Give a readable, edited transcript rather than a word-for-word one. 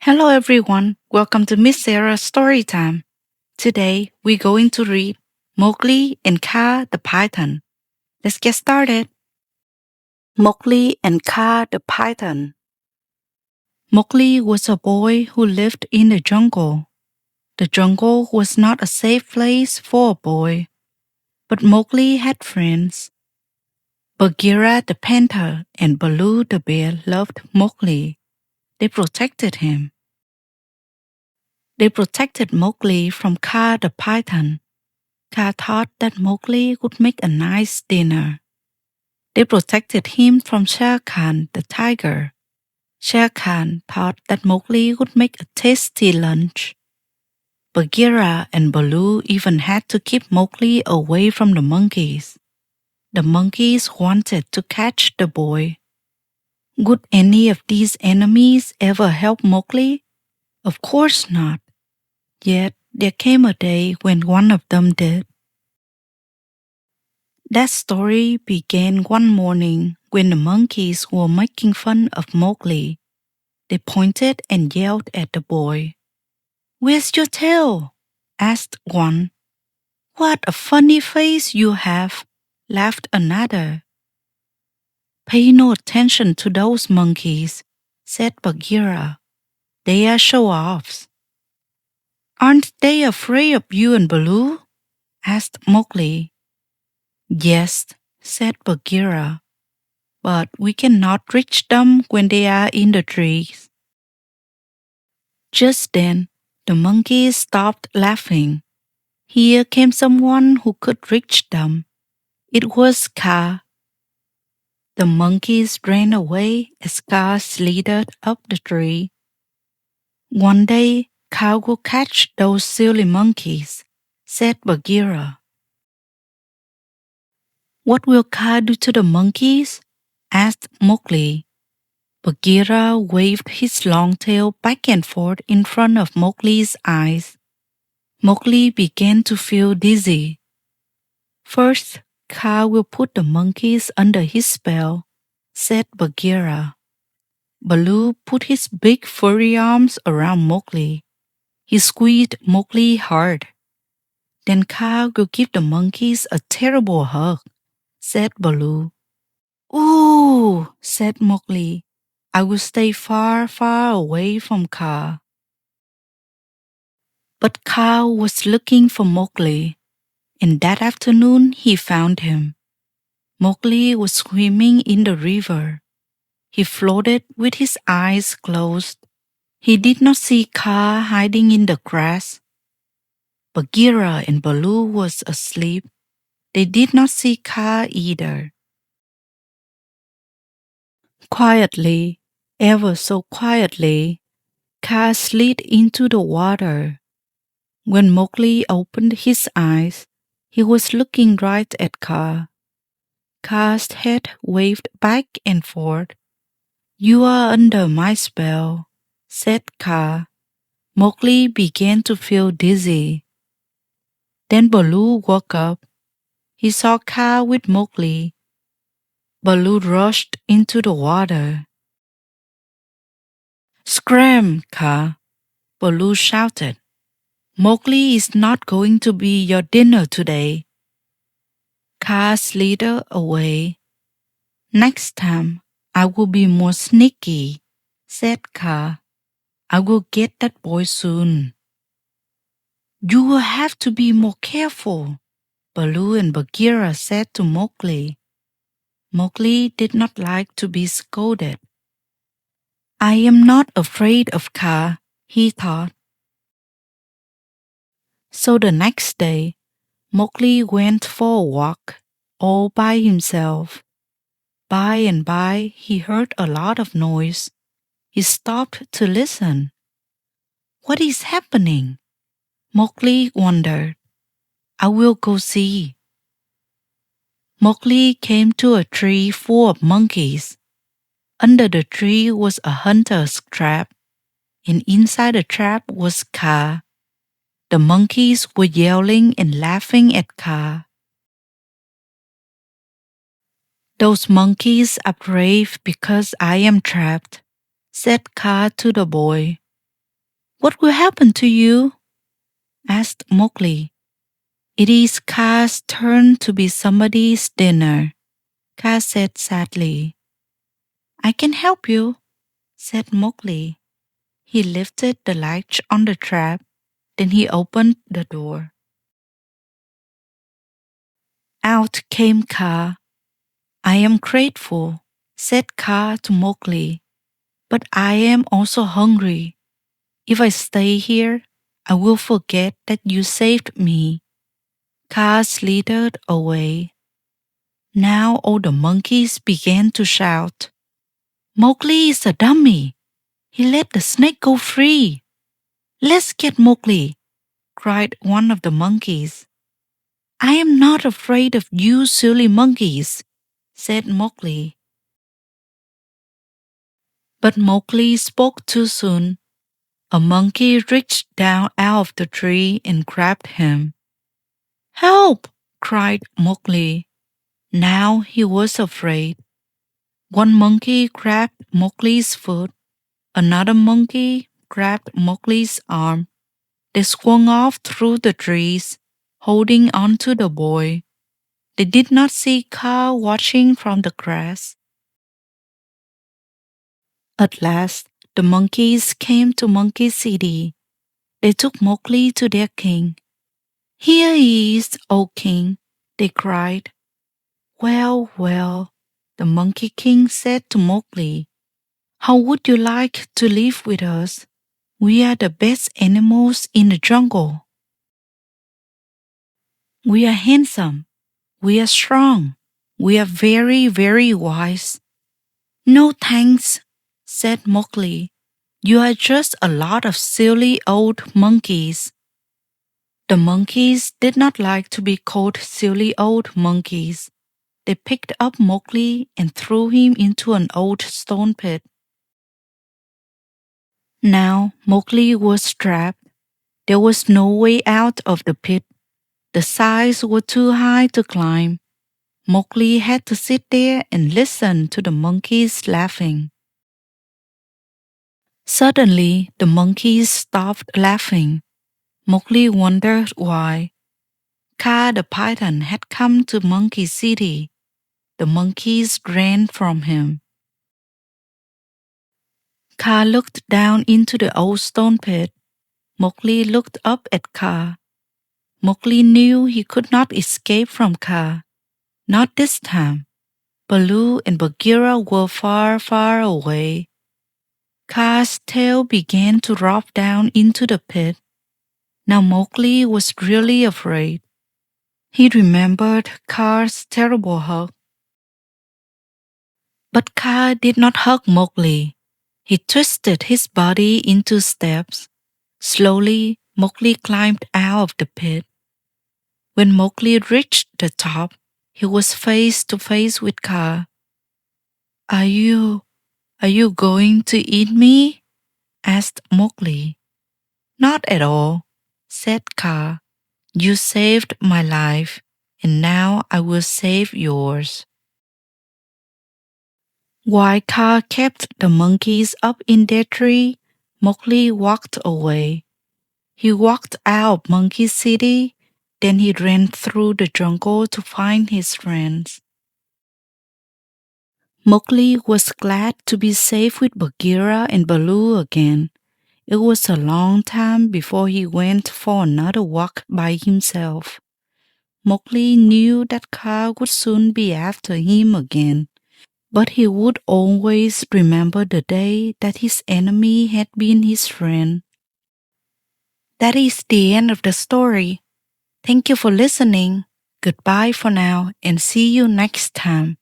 Hello everyone, welcome to Miss Sarah's Story Time. Today we're going to read Mowgli and Kaa the Python. Let's get started. Mowgli and Kaa the Python. Mowgli was a boy who lived in the jungle. The jungle was not a safe place for a boy, but Mowgli had friends. Bagheera the panther and Baloo the bear loved Mowgli. They protected him. They protected Mowgli from Kaa the python. Kaa thought that Mowgli would make a nice dinner. They protected him from Shere Khan the tiger. Shere Khan thought that Mowgli would make a tasty lunch. Bagheera and Baloo even had to keep Mowgli away from the monkeys. The monkeys wanted to catch the boy. Would any of these enemies ever help Mowgli? Of course not. Yet there came a day when one of them did. That story began one morning when the monkeys were making fun of Mowgli. They pointed and yelled at the boy. "Where's your tail?" asked one. "What a funny face you have," laughed another. "Pay no attention to those monkeys," said Bagheera. "They are show-offs." "Aren't they afraid of you and Baloo?" asked Mowgli. "Yes," said Bagheera, "but we cannot reach them when they are in the trees." Just then, the monkeys stopped laughing. Here came someone who could reach them. It was Kaa. The monkeys ran away as Kaa slithered up the tree. "One day, Kaa will catch those silly monkeys," said Bagheera. "What will Kaa do to the monkeys?" asked Mowgli. Bagheera waved his long tail back and forth in front of Mowgli's eyes. Mowgli began to feel dizzy. "First, Kaa will put the monkeys under his spell," said Bagheera. Baloo put his big furry arms around Mowgli. He squeezed Mowgli hard. "Then Kaa will give the monkeys a terrible hug," said Baloo. "Ooh," said Mowgli. "I will stay far, far away from Kaa." But Kaa was looking for Mowgli, and that afternoon he found him. Mowgli was swimming in the river. He floated with his eyes closed. He did not see Kaa hiding in the grass. Bagheera and Baloo was asleep. They did not see Kaa either. Quietly, ever so quietly, Kaa slid into the water. When Mowgli opened his eyes, he was looking right at Kaa. Kaa's head waved back and forth. "You are under my spell," said Kaa. Mowgli began to feel dizzy. Then Baloo woke up. He saw Kaa with Mowgli. Baloo rushed into the water. "Scram, Kaa!" Baloo shouted. "Mowgli is not going to be your dinner today." Kaa slithered away. "Next time, I will be more sneaky," said Kaa. "I will get that boy soon." "You will have to be more careful," Baloo and Bagheera said to Mowgli. Mowgli did not like to be scolded. "I am not afraid of Kaa," he thought. So the next day, Mowgli went for a walk, all by himself. By and by, he heard a lot of noise. He stopped to listen. "What is happening?" Mowgli wondered. "I will go see." Mowgli came to a tree full of monkeys. Under the tree was a hunter's trap, and inside the trap was Kaa. The monkeys were yelling and laughing at Kaa. "Those monkeys are brave because I am trapped," said Kaa to the boy. What will happen to you? Asked Mowgli. It is Kaa's turn to be somebody's dinner, Kaa said sadly. I can help you, said Mowgli. He lifted the latch on the trap, then he opened the door. Out came Kaa. I am grateful, said Kaa to Mowgli, but I am also hungry. If I stay here, I will forget that you saved me. Kaa slithered away. Now all the monkeys began to shout. Mowgli is a dummy. He let the snake go free. Let's get Mowgli, cried one of the monkeys. I am not afraid of you silly monkeys, said Mowgli. But Mowgli spoke too soon. A monkey reached down out of the tree and grabbed him. Help! Cried Mowgli. Now he was afraid. One monkey grabbed Mowgli's foot. Another monkey grabbed Mowgli's arm. They swung off through the trees, holding on to the boy. They did not see Kaa watching from the grass. At last, the monkeys came to Monkey City. They took Mowgli to their king. Here he is, O king, they cried. Well, well, the Monkey King said to Mowgli, how would you like to live with us? We are the best animals in the jungle. We are handsome. We are strong. We are very, very wise. No thanks, said Mowgli. You are just a lot of silly old monkeys. The monkeys did not like to be called silly old monkeys. They picked up Mowgli and threw him into an old stone pit. Now Mowgli was trapped. There was no way out of the pit. The sides were too high to climb. Mowgli had to sit there and listen to the monkeys laughing. Suddenly, the monkeys stopped laughing. Mowgli wondered why. Kaa the python had come to Monkey City. The monkeys ran from him. Kaa looked down into the old stone pit. Mowgli looked up at Kaa. Mowgli knew he could not escape from Kaa. Not this time. Baloo and Bagheera were far, far away. Kaa's tail began to drop down into the pit. Now Mowgli was really afraid. He remembered Kaa's terrible hug. But Kaa did not hug Mowgli. He twisted his body into steps. Slowly, Mowgli climbed out of the pit. When Mowgli reached the top, he was face to face with Kaa. Are you going to eat me? Asked Mowgli. Not at all, said Kaa. You saved my life, and now I will save yours. While Kaa kept the monkeys up in their tree, Mowgli walked away. He walked out of Monkey City, then he ran through the jungle to find his friends. Mowgli was glad to be safe with Bagheera and Baloo again. It was a long time before he went for another walk by himself. Mowgli knew that Kaa would soon be after him again, but he would always remember the day that his enemy had been his friend. That is the end of the story. Thank you for listening. Goodbye for now and see you next time.